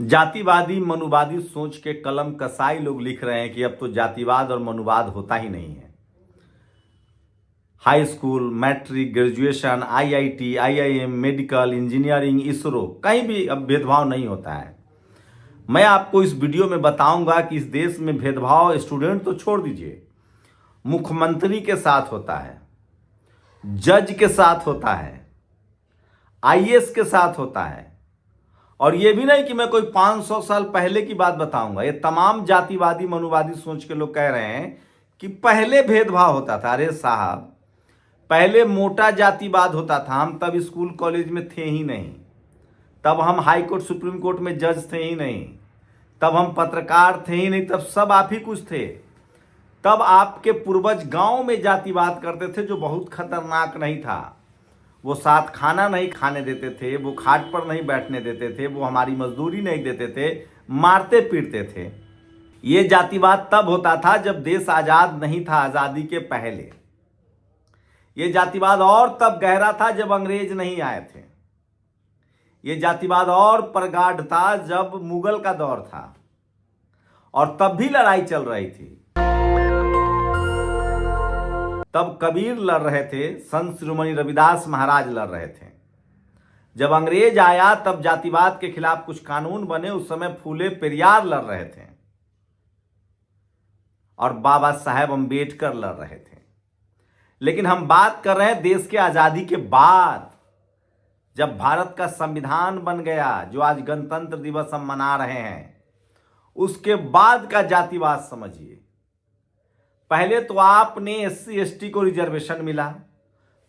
जातिवादी मनुवादी सोच के कलम कसाई लोग लिख रहे हैं कि अब तो जातिवाद और मनुवाद होता ही नहीं है। High school, matric, graduation, IIT, IIM, medical, engineering, ISRO, कहीं भी अब भेदभाव नहीं होता है। मैं आपको इस वीडियो में बताऊंगा कि इस देश में भेदभाव स्टूडेंट तो छोड़ दीजिए, मुख्यमंत्री के साथ होता है, जज के साथ होता है, आईएएस के साथ होता है। और ये भी नहीं कि मैं कोई 500 साल पहले की बात बताऊंगा। ये तमाम जातिवादी मनुवादी सोच के लोग कह रहे हैं कि पहले भेदभाव होता था। अरे साहब, पहले मोटा जातिवाद होता था। हम तब स्कूल कॉलेज में थे ही नहीं, तब हम हाई कोर्ट सुप्रीम कोर्ट में जज थे ही नहीं, तब हम पत्रकार थे ही नहीं, तब सब आप ही कुछ थे। तब आपके पूर्वज गांव में जातिवाद करते थे जो बहुत खतरनाक नहीं था। वो साथ खाना नहीं खाने देते थे, वो खाट पर नहीं बैठने देते थे, वो हमारी मजदूरी नहीं देते थे, मारते पीटते थे। ये जातिवाद तब होता था जब देश आजाद नहीं था, आजादी के पहले। ये जातिवाद और तब गहरा था जब अंग्रेज नहीं आए थे। ये जातिवाद और प्रगाढ़ था जब मुगल का दौर था, और तब भी लड़ाई चल रही थी। तब कबीर लड़ रहे थे, संत शिरोमणि रविदास महाराज लड़ रहे थे। जब अंग्रेज आया तब जातिवाद के खिलाफ कुछ कानून बने। उस समय फूले पेरियार लड़ रहे थे और बाबा साहेब अम्बेडकर लड़ रहे थे। लेकिन हम बात कर रहे हैं देश के आजादी के बाद, जब भारत का संविधान बन गया, जो आज गणतंत्र दिवस हम मना रहे हैं, उसके बाद का जातिवाद समझिए। पहले तो आपने एससी एसटी को रिजर्वेशन मिला।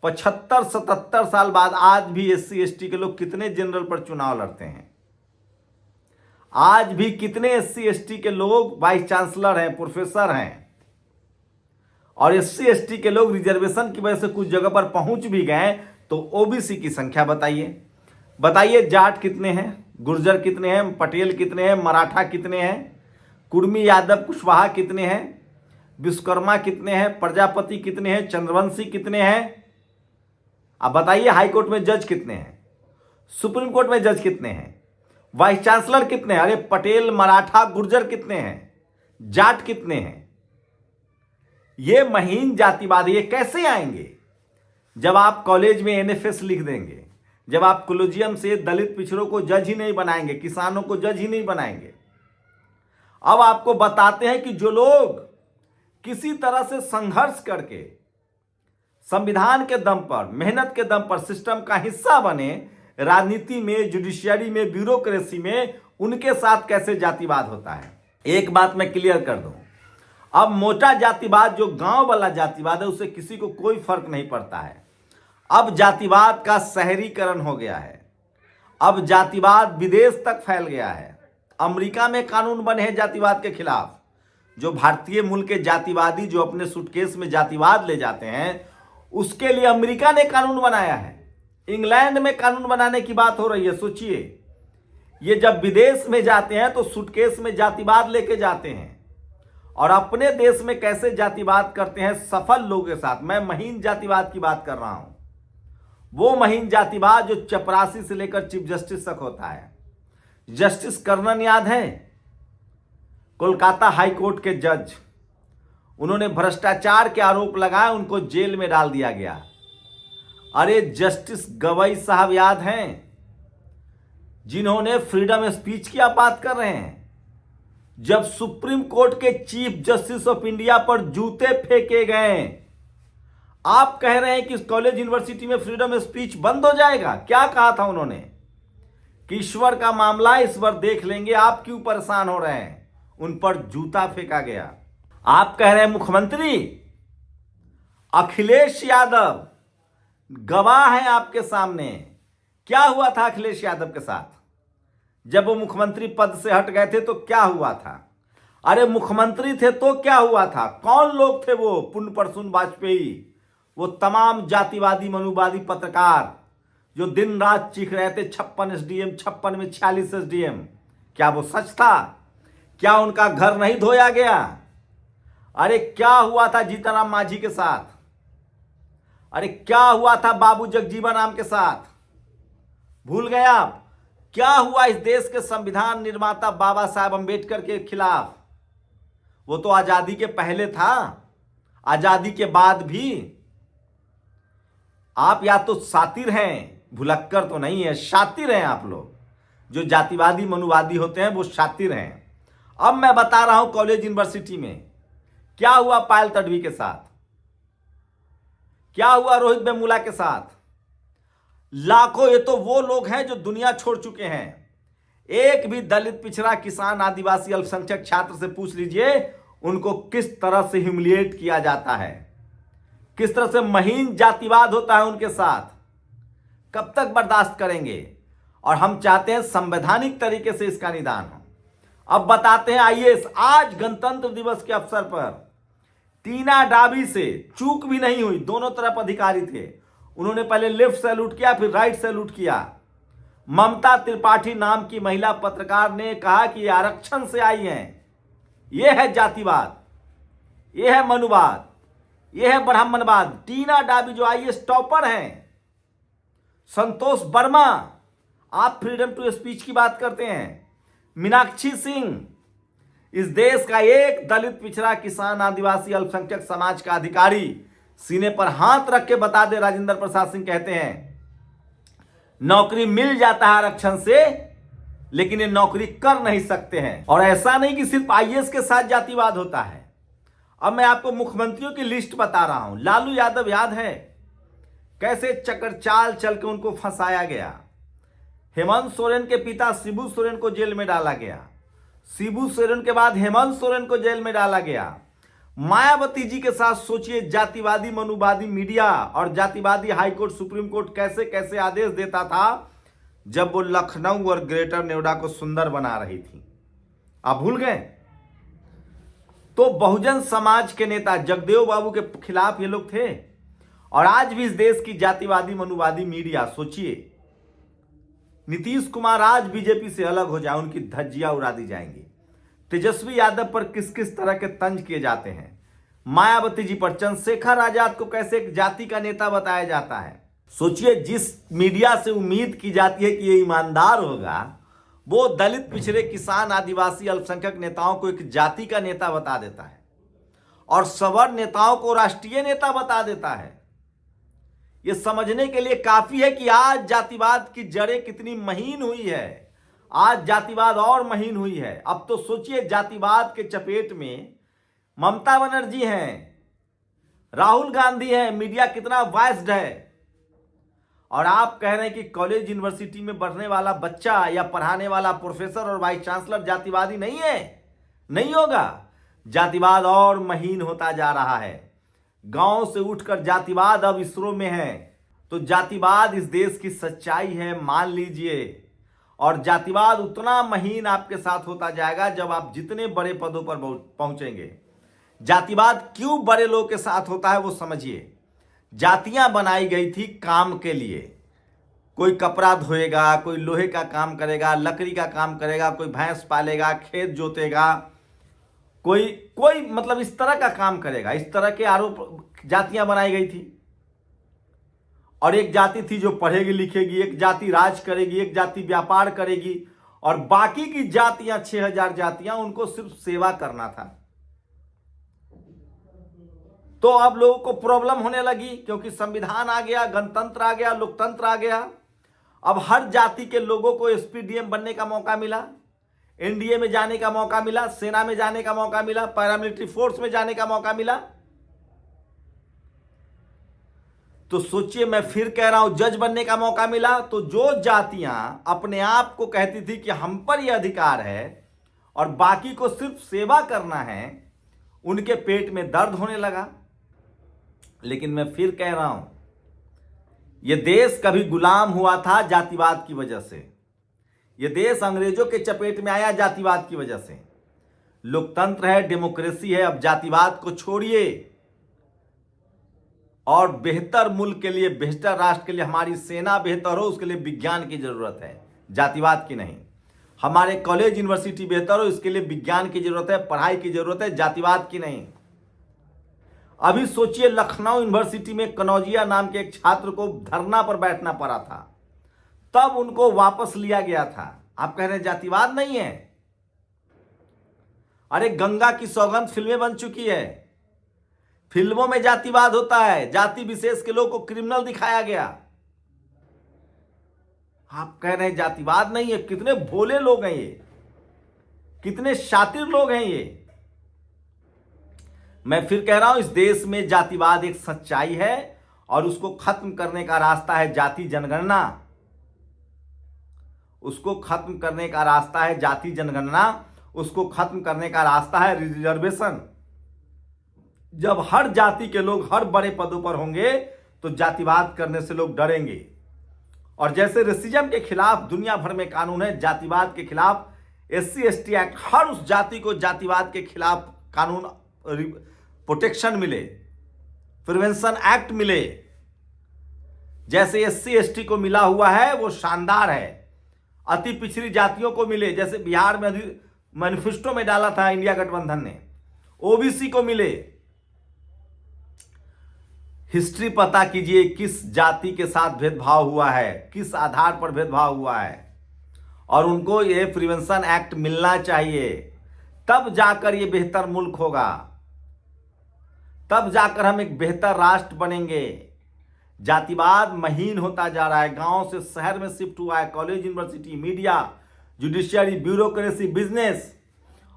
75-77 साल बाद आज भी एससी एसटी के लोग कितने जनरल पर चुनाव लड़ते हैं। आज भी कितने एससी एसटी के लोग वाइस चांसलर हैं, प्रोफेसर हैं। और एससी एसटी के लोग रिजर्वेशन की वजह से कुछ जगह पर पहुंच भी गए। तो ओबीसी की संख्या बताइए, जाट कितने हैं, गुर्जर कितने हैं, पटेल कितने हैं, मराठा कितने हैं, कुर्मी, यादव, कुशवाहा कितने हैं, विश्वकर्मा कितने हैं, प्रजापति कितने हैं, चंद्रवंशी कितने हैं। अब बताइए, हाई कोर्ट में जज कितने हैं, सुप्रीम कोर्ट में जज कितने हैं, वाइस चांसलर कितने हैं। अरे पटेल, मराठा, गुर्जर कितने हैं, जाट कितने हैं। ये महीन जातिवाद ये कैसे आएंगे? जब आप कॉलेज में एनएफएस लिख देंगे, जब आप कॉलेजियम से दलित पिछड़ों को जज ही नहीं बनाएंगे, किसानों को जज ही नहीं बनाएंगे। अब आपको बताते हैं कि जो लोग किसी तरह से संघर्ष करके संविधान के दम पर, मेहनत के दम पर सिस्टम का हिस्सा बने, राजनीति में, जुडिशियरी में, ब्यूरोक्रेसी में, उनके साथ कैसे जातिवाद होता है। एक बात मैं क्लियर कर दूं, अब मोटा जातिवाद जो गांव वाला जातिवाद है, उससे किसी को कोई फर्क नहीं पड़ता है। अब जातिवाद का शहरीकरण हो गया है। अब जातिवाद विदेश तक फैल गया है। अमेरिका में कानून बने हैं जातिवाद के खिलाफ। जो भारतीय मूल के जातिवादी जो अपने सूटकेस में जातिवाद ले जाते हैं, उसके लिए अमेरिका ने कानून बनाया है। इंग्लैंड में कानून बनाने की बात हो रही है। सोचिए, ये जब विदेश में जाते हैं तो सूटकेस में जातिवाद लेके जाते हैं, और अपने देश में कैसे जातिवाद करते हैं सफल लोगों के साथ। मैं महीन जातिवाद की बात कर रहा हूं, वो महीन जातिवाद जो चपरासी से लेकर चीफ जस्टिस तक होता है। जस्टिस कर्णन याद है, कोलकाता हाई कोर्ट के जज, उन्होंने भ्रष्टाचार के आरोप लगाए, उनको जेल में डाल दिया गया। अरे जस्टिस गवई साहब याद हैं, जिन्होंने फ्रीडम स्पीच की आप बात कर रहे हैं। जब सुप्रीम कोर्ट के चीफ जस्टिस ऑफ इंडिया पर जूते फेंके गए, आप कह रहे हैं कि कॉलेज यूनिवर्सिटी में फ्रीडम स्पीच बंद हो जाएगा। क्या कहा था उन्होंने कि ईश्वर का मामला ईश्वर देख लेंगे, आप क्यों परेशान हो रहे हैं। उन पर जूता फेंका गया। आप कह रहे हैं मुख्यमंत्री अखिलेश यादव गवाह है आपके सामने। क्या हुआ था अखिलेश यादव के साथ? जब वो मुख्यमंत्री पद से हट गए थे तो क्या हुआ था? अरे मुख्यमंत्री थे तो क्या हुआ था? कौन लोग थे वो? पुण्य प्रसून वाजपेयी, वो तमाम जातिवादी मनुवादी पत्रकार जो दिन रात चीख रहे थे 56 एसडीएम, 56 में 46 एसडीएम। क्या वो सच था? क्या उनका घर नहीं धोया गया? अरे क्या हुआ था जीतनराम मांझी के साथ? अरे क्या हुआ था बाबू जगजीवन राम के साथ? भूल गए आप? क्या हुआ इस देश के संविधान निर्माता बाबा साहब अंबेडकर के खिलाफ? वो तो आजादी के पहले था, आजादी के बाद भी। आप या तो शातिर हैं, भुलक्कर तो नहीं है, शातिर हैं आप लोग। जो जातिवादी मनुवादी होते हैं वो शातिर हैं। अब मैं बता रहा हूं कॉलेज यूनिवर्सिटी में क्या हुआ पायल तडवी के साथ, क्या हुआ रोहित वेमुला के साथ। लाखों, ये तो वो लोग हैं जो दुनिया छोड़ चुके हैं। एक भी दलित, पिछड़ा, किसान, आदिवासी, अल्पसंख्यक छात्र से पूछ लीजिए उनको किस तरह से ह्यूमिलिएट किया जाता है, किस तरह से महीन जातिवाद होता है उनके साथ। कब तक बर्दाश्त करेंगे? और हम चाहते हैं संवैधानिक तरीके से इसका निदान हो। अब बताते हैं आइए, आज गणतंत्र दिवस के अवसर पर टीना डाबी से चूक भी नहीं हुई, दोनों तरफ अधिकारी थे। उन्होंने पहले लेफ्ट सैल्यूट किया, फिर राइट सैल्यूट किया। ममता त्रिपाठी नाम की महिला पत्रकार ने कहा कि ये आरक्षण से आई हैं, ये है जातिवाद, ये है मनुवाद, ये है ब्राह्मणवाद। टीना डाबी जो आईएएस टॉपर हैं, संतोष वर्मा, आप फ्रीडम टू स्पीच की बात करते हैं। मीनाक्षी सिंह, इस देश का एक दलित, पिछड़ा, किसान, आदिवासी, अल्पसंख्यक समाज का अधिकारी सीने पर हाथ रख के बता दे। राजेंद्र प्रसाद सिंह कहते हैं नौकरी मिल जाता है आरक्षण से, लेकिन ये नौकरी कर नहीं सकते हैं। और ऐसा नहीं कि सिर्फ आईएएस के साथ जातिवाद होता है। अब मैं आपको मुख्यमंत्रियों की लिस्ट बता रहा हूं। लालू यादव याद है कैसे चकरचाल चल के उनको फंसाया गया। हेमंत सोरेन के पिता शिबू सोरेन को जेल में डाला गया। शिबू सोरेन के बाद हेमंत सोरेन को जेल में डाला गया। मायावती जी के साथ सोचिए, जातिवादी मनुवादी मीडिया और जातिवादी हाईकोर्ट, सुप्रीम कोर्ट कैसे कैसे आदेश देता था जब वो लखनऊ और ग्रेटर नोएडा को सुंदर बना रही थी। आप भूल गए? तो बहुजन समाज के नेता जगदेव बाबू के खिलाफ ये लोग थे। और आज भी इस देश की जातिवादी मनुवादी मीडिया, सोचिए नीतीश कुमार आज बीजेपी से अलग हो जाए, उनकी धज्जियां उड़ा दी जाएंगी। तेजस्वी यादव पर किस किस तरह के तंज किए जाते हैं, मायावती जी पर, चंद्रशेखर आजाद को कैसे एक जाति का नेता बताया जाता है। सोचिए, जिस मीडिया से उम्मीद की जाती है कि ये ईमानदार होगा, वो दलित, पिछड़े, किसान, आदिवासी, अल्पसंख्यक नेताओं को एक जाति का नेता बता देता है और सवर्ण नेताओं को राष्ट्रीय नेता बता देता है। ये समझने के लिए काफी है कि आज जातिवाद की जड़ें कितनी महीन हुई है। आज जातिवाद और महीन हुई है। अब तो सोचिए, जातिवाद के चपेट में ममता बनर्जी हैं, राहुल गांधी हैं, मीडिया कितना वाइस्ड है। और आप कह रहे हैं कि कॉलेज यूनिवर्सिटी में बढ़ने वाला बच्चा या पढ़ाने वाला प्रोफेसर और वाइस चांसलर जातिवादी नहीं है? नहीं होगा। जातिवाद और महीन होता जा रहा है। गांव से उठकर जातिवाद अब इसरो में है। तो जातिवाद इस देश की सच्चाई है, मान लीजिए। और जातिवाद उतना महीन आपके साथ होता जाएगा जब आप जितने बड़े पदों पर पहुंचेंगे। जातिवाद क्यों बड़े लोगों के साथ होता है वो समझिए। जातियां बनाई गई थी काम के लिए। कोई कपड़ा धोएगा, कोई लोहे का काम करेगा, लकड़ी का काम करेगा, कोई भैंस पालेगा, खेत जोतेगा, कोई मतलब इस तरह का काम करेगा। इस तरह के आरोप जातियां बनाई गई थी। और एक जाति थी जो पढ़ेगी लिखेगी, एक जाति राज करेगी, एक जाति व्यापार करेगी, और बाकी की जातियां 6000 जातियां, उनको सिर्फ सेवा करना था। तो अब लोगों को प्रॉब्लम होने लगी क्योंकि संविधान आ गया, गणतंत्र आ गया, लोकतंत्र आ गया। अब हर जाति के लोगों को एसपीडीएम बनने का मौका मिला, एनडीए में जाने का मौका मिला, सेना में जाने का मौका मिला, पैरामिलिट्री फोर्स में जाने का मौका मिला। तो सोचिए, मैं फिर कह रहा हूं, जज बनने का मौका मिला। तो जो जातियां अपने आप को कहती थी कि हम पर यह अधिकार है और बाकी को सिर्फ सेवा करना है, उनके पेट में दर्द होने लगा। लेकिन मैं फिर कह रहा हूं, यह देश कभी गुलाम हुआ था जातिवाद की वजह से। यह देश अंग्रेजों के चपेट में आया जातिवाद की वजह से। लोकतंत्र है, डेमोक्रेसी है। अब जातिवाद को छोड़िए और बेहतर मुल्क के लिए, बेहतर राष्ट्र के लिए हमारी सेना बेहतर हो, उसके लिए विज्ञान की जरूरत है, जातिवाद की नहीं। हमारे कॉलेज यूनिवर्सिटी बेहतर हो, इसके लिए विज्ञान की जरूरत है, पढ़ाई की जरूरत है, जातिवाद की नहीं। अभी सोचिए, लखनऊ यूनिवर्सिटी में कनौजिया नाम के एक छात्र को धरना पर बैठना पड़ा था। तब उनको वापस लिया गया था। आप कह रहे हैं जातिवाद नहीं है? अरे गंगा की सौगंध फिल्में बन चुकी है, फिल्मों में जातिवाद होता है, जाति विशेष के लोग को क्रिमिनल दिखाया गया। आप कह रहे हैं जातिवाद नहीं है? कितने भोले लोग हैं ये, कितने शातिर लोग हैं ये। मैं फिर कह रहा हूं, इस देश में जातिवाद एक सच्चाई है और उसको खत्म करने का रास्ता है जाति जनगणना। उसको खत्म करने का रास्ता है जाति जनगणना, उसको खत्म करने का रास्ता है रिजर्वेशन। जब हर जाति के लोग हर बड़े पदों पर होंगे तो जातिवाद करने से लोग डरेंगे। और जैसे रेसिज्म के खिलाफ दुनिया भर में कानून है, जातिवाद के खिलाफ SC/ST एक्ट, हर उस जाति को जातिवाद के खिलाफ कानून प्रोटेक्शन मिले, प्रिवेंशन एक्ट मिले। जैसे SC/ST को मिला हुआ है वो शानदार है। अति पिछड़ी जातियों को मिले, जैसे बिहार में मैनिफेस्टो में डाला था इंडिया गठबंधन ने, OBC को मिले। हिस्ट्री पता कीजिए, किस जाति के साथ भेदभाव हुआ है, किस आधार पर भेदभाव हुआ है, और उनको ये प्रिवेंशन एक्ट मिलना चाहिए। तब जाकर ये बेहतर मुल्क होगा, तब जाकर हम एक बेहतर राष्ट्र बनेंगे। जातिवाद महीन होता जा रहा है, गांव से शहर में शिफ्ट हुआ है। College, university, media, judiciary, bureaucracy, business.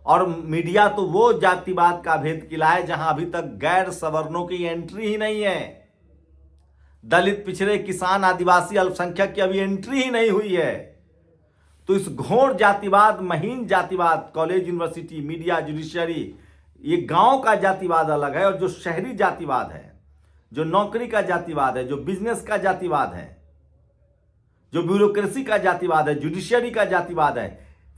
और मीडिया तो वो जातिवाद का भेद किला है जहां अभी तक गैर सवर्णों की एंट्री ही नहीं है। दलित, पिछड़े, किसान, आदिवासी, अल्पसंख्यक की अभी एंट्री ही नहीं हुई है। तो इस घोर जातिवाद, महीन जातिवाद, कॉलेज, यूनिवर्सिटी, मीडिया, जुडिशियरी, ये गांव का जातिवाद अलग है, और जो शहरी जातिवाद है, जो नौकरी का जातिवाद है, जो बिजनेस का जातिवाद है, जो ब्यूरोक्रेसी का जातिवाद है, जुडिशियरी का जातिवाद है,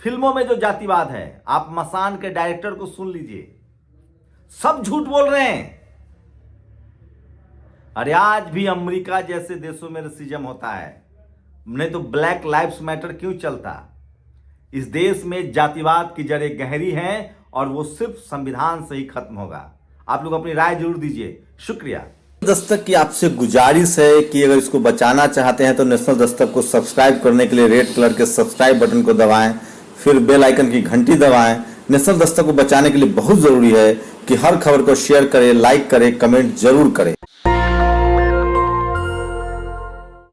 फिल्मों में जो जातिवाद है, आप मसान के डायरेक्टर को सुन लीजिए, सब झूठ बोल रहे हैं। अरे आज भी अमेरिका जैसे देशों में रेसिज्म होता है, नहीं तो ब्लैक लाइव्स मैटर क्यों चलता। इस देश में जातिवाद की जड़ें गहरी हैं और वो सिर्फ संविधान से ही खत्म होगा। आप लोग अपनी राय जरूर दीजिए। शुक्रिया। दस्तक की आपसे गुजारिश है कि अगर इसको बचाना चाहते हैं तो नेशनल दस्तक को सब्सक्राइब करने के लिए रेड कलर के सब्सक्राइब बटन को दबाएं, फिर बेल आइकन की घंटी दबाएं। नेशनल दस्तक को बचाने के लिए बहुत जरूरी है कि हर खबर को शेयर करें, लाइक करें, कमेंट जरूर करें।